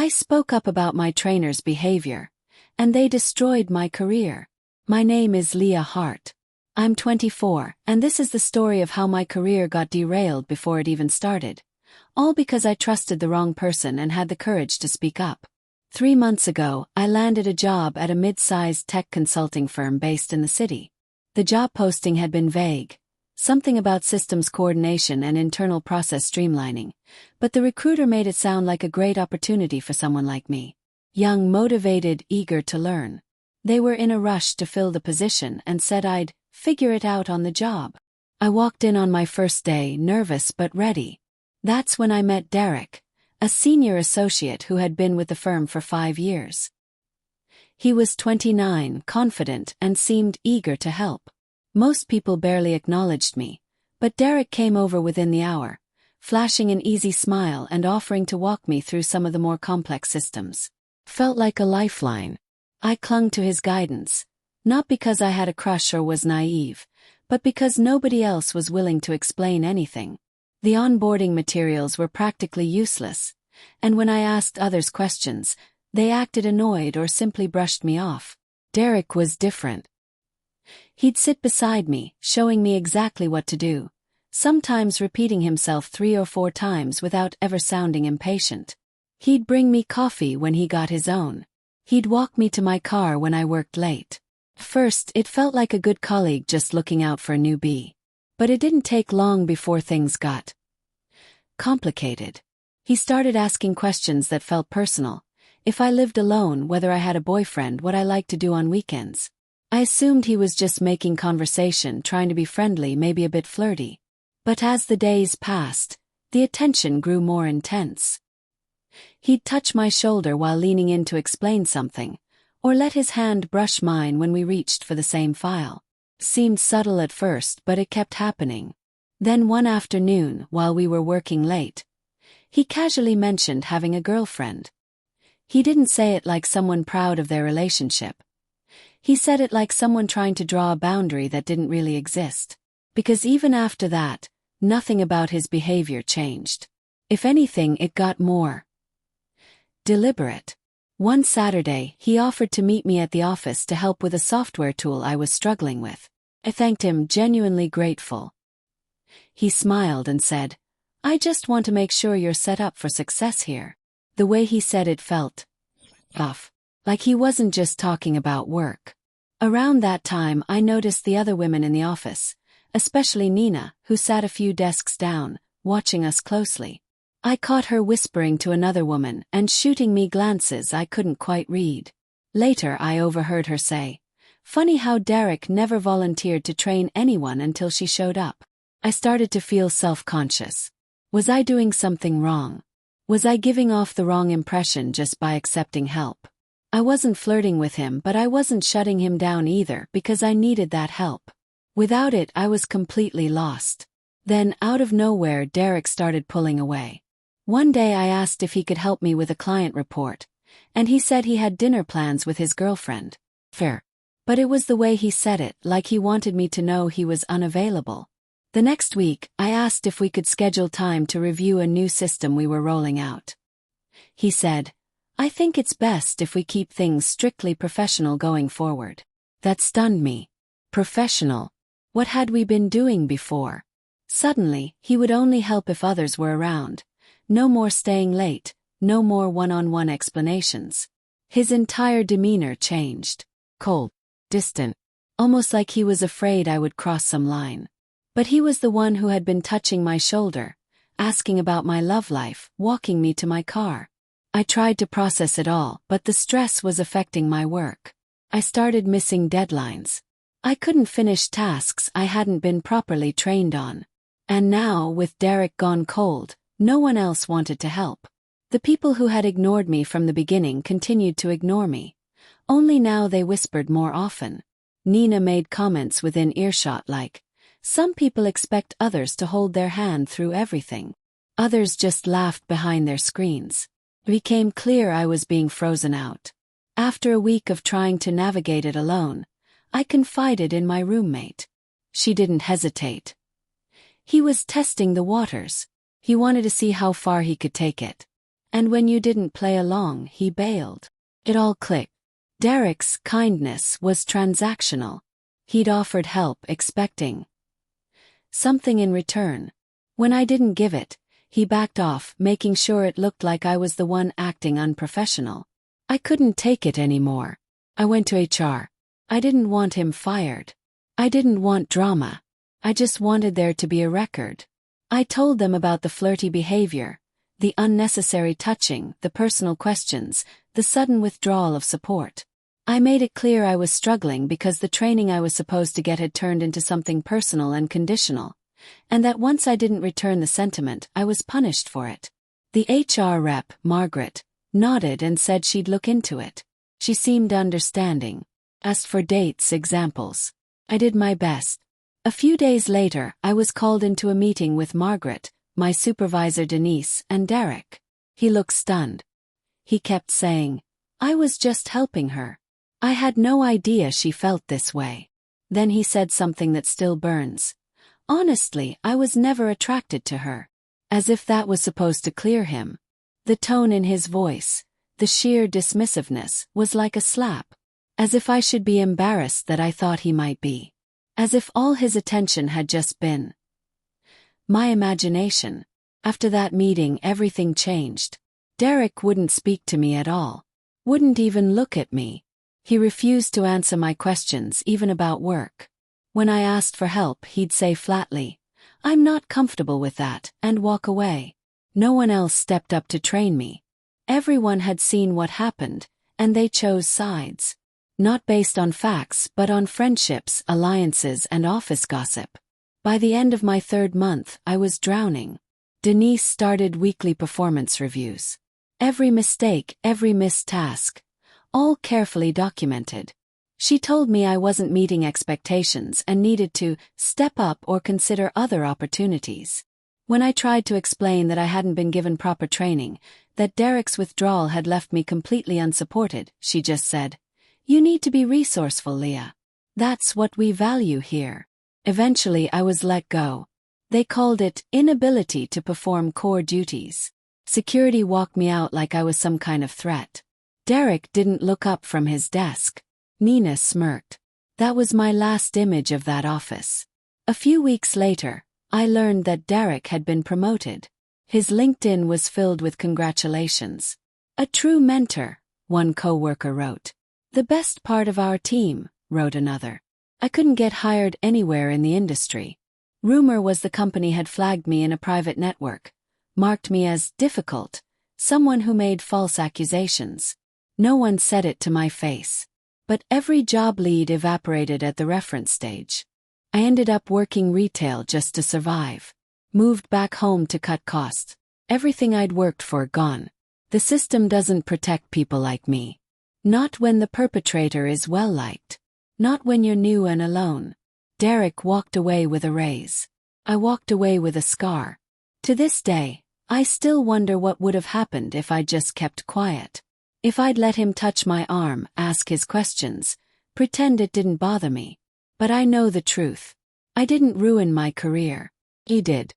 I spoke up about my trainer's behavior, and they destroyed my career. My name is Leah Hart. I'm 24, and this is the story of how my career got derailed before it even started. All because I trusted the wrong person and had the courage to speak up. 3 months ago, I landed a job at a mid-sized tech consulting firm based in the city. The job posting had been vague, something about systems coordination and internal process streamlining, but the recruiter made it sound like a great opportunity for someone like me. Young, motivated, eager to learn. They were in a rush to fill the position and said I'd figure it out on the job. I walked in on my first day, nervous but ready. That's when I met Derek, a senior associate who had been with the firm for 5 years. He was 29, confident, and seemed eager to help. Most people barely acknowledged me, but Derek came over within the hour, flashing an easy smile and offering to walk me through some of the more complex systems. Felt like a lifeline. I clung to his guidance, not because I had a crush or was naive, but because nobody else was willing to explain anything. The onboarding materials were practically useless, and when I asked others questions, they acted annoyed or simply brushed me off. Derek was different. He'd sit beside me, showing me exactly what to do, sometimes repeating himself 3 or 4 times without ever sounding impatient. He'd bring me coffee when he got his own. He'd walk me to my car when I worked late. First, it felt like a good colleague just looking out for a newbie. But it didn't take long before things got complicated. He started asking questions that felt personal. If I lived alone, whether I had a boyfriend, what I liked to do on weekends. I assumed he was just making conversation, trying to be friendly, maybe a bit flirty. But as the days passed, the attention grew more intense. He'd touch my shoulder while leaning in to explain something, or let his hand brush mine when we reached for the same file. Seemed subtle at first, but it kept happening. Then one afternoon, while we were working late, he casually mentioned having a girlfriend. He didn't say it like someone proud of their relationship. He said it like someone trying to draw a boundary that didn't really exist. Because even after that, nothing about his behavior changed. If anything, it got more deliberate. One Saturday, he offered to meet me at the office to help with a software tool I was struggling with. I thanked him, genuinely grateful. He smiled and said, "I just want to make sure you're set up for success here." The way he said it felt off, like he wasn't just talking about work. Around that time, I noticed the other women in the office, especially Nina, who sat a few desks down, watching us closely. I caught her whispering to another woman and shooting me glances I couldn't quite read. Later, I overheard her say, "Funny how Derek never volunteered to train anyone until she showed up." I started to feel self-conscious. Was I doing something wrong? Was I giving off the wrong impression just by accepting help? I wasn't flirting with him, but I wasn't shutting him down either because I needed that help. Without it, I was completely lost. Then, out of nowhere, Derek started pulling away. One day I asked if he could help me with a client report, and he said he had dinner plans with his girlfriend. Fair. But it was the way he said it, like he wanted me to know he was unavailable. The next week, I asked if we could schedule time to review a new system we were rolling out. He said, "I think it's best if we keep things strictly professional going forward." That stunned me. Professional? What had we been doing before? Suddenly, he would only help if others were around. No more staying late, no more one-on-one explanations. His entire demeanor changed. Cold, distant, almost like he was afraid I would cross some line. But he was the one who had been touching my shoulder, asking about my love life, walking me to my car. I tried to process it all, but the stress was affecting my work. I started missing deadlines. I couldn't finish tasks I hadn't been properly trained on. And now, with Derek gone cold, no one else wanted to help. The people who had ignored me from the beginning continued to ignore me. Only now they whispered more often. Nina made comments within earshot like, "Some people expect others to hold their hand through everything." Others just laughed behind their screens. It became clear I was being frozen out. After a week of trying to navigate it alone, I confided in my roommate. She didn't hesitate. He was testing the waters. He wanted to see how far he could take it. And when you didn't play along, he bailed. It all clicked. Derek's kindness was transactional. He'd offered help expecting something in return. When I didn't give it, he backed off, making sure it looked like I was the one acting unprofessional. I couldn't take it anymore. I went to HR. I didn't want him fired. I didn't want drama. I just wanted there to be a record. I told them about the flirty behavior, the unnecessary touching, the personal questions, the sudden withdrawal of support. I made it clear I was struggling because the training I was supposed to get had turned into something personal and conditional, and that once I didn't return the sentiment, I was punished for it. The HR rep, Margaret, nodded and said she'd look into it. She seemed understanding. Asked for dates, examples. I did my best. A few days later, I was called into a meeting with Margaret, my supervisor Denise, and Derek. He looked stunned. He kept saying, "I was just helping her. I had no idea she felt this way." Then he said something that still burns. "Honestly, I was never attracted to her." As if that was supposed to clear him. The tone in his voice, the sheer dismissiveness, was like a slap. As if I should be embarrassed that I thought he might be. As if all his attention had just been my imagination. After that meeting, everything changed. Derek wouldn't speak to me at all. Wouldn't even look at me. He refused to answer my questions, even about work. When I asked for help, he'd say flatly, "I'm not comfortable with that," and walk away. No one else stepped up to train me. Everyone had seen what happened, and they chose sides. Not based on facts but on friendships, alliances, and office gossip. By the end of my 3rd month, I was drowning. Denise started weekly performance reviews. Every mistake, every missed task. All carefully documented. She told me I wasn't meeting expectations and needed to step up or consider other opportunities. When I tried to explain that I hadn't been given proper training, that Derek's withdrawal had left me completely unsupported, she just said, "You need to be resourceful, Leah. That's what we value here." Eventually I was let go. They called it inability to perform core duties. Security walked me out like I was some kind of threat. Derek didn't look up from his desk. Nina smirked. That was my last image of that office. A few weeks later, I learned that Derek had been promoted. His LinkedIn was filled with congratulations. "A true mentor," one coworker wrote. "The best part of our team," wrote another. I couldn't get hired anywhere in the industry. Rumor was the company had flagged me in a private network, marked me as difficult, someone who made false accusations. No one said it to my face. But every job lead evaporated at the reference stage. I ended up working retail just to survive. Moved back home to cut costs. Everything I'd worked for gone. The system doesn't protect people like me. Not when the perpetrator is well liked. Not when you're new and alone. Derek walked away with a raise. I walked away with a scar. To this day, I still wonder what would have happened if I'd just kept quiet. If I'd let him touch my arm, ask his questions, pretend it didn't bother me. But I know the truth. I didn't ruin my career. He did.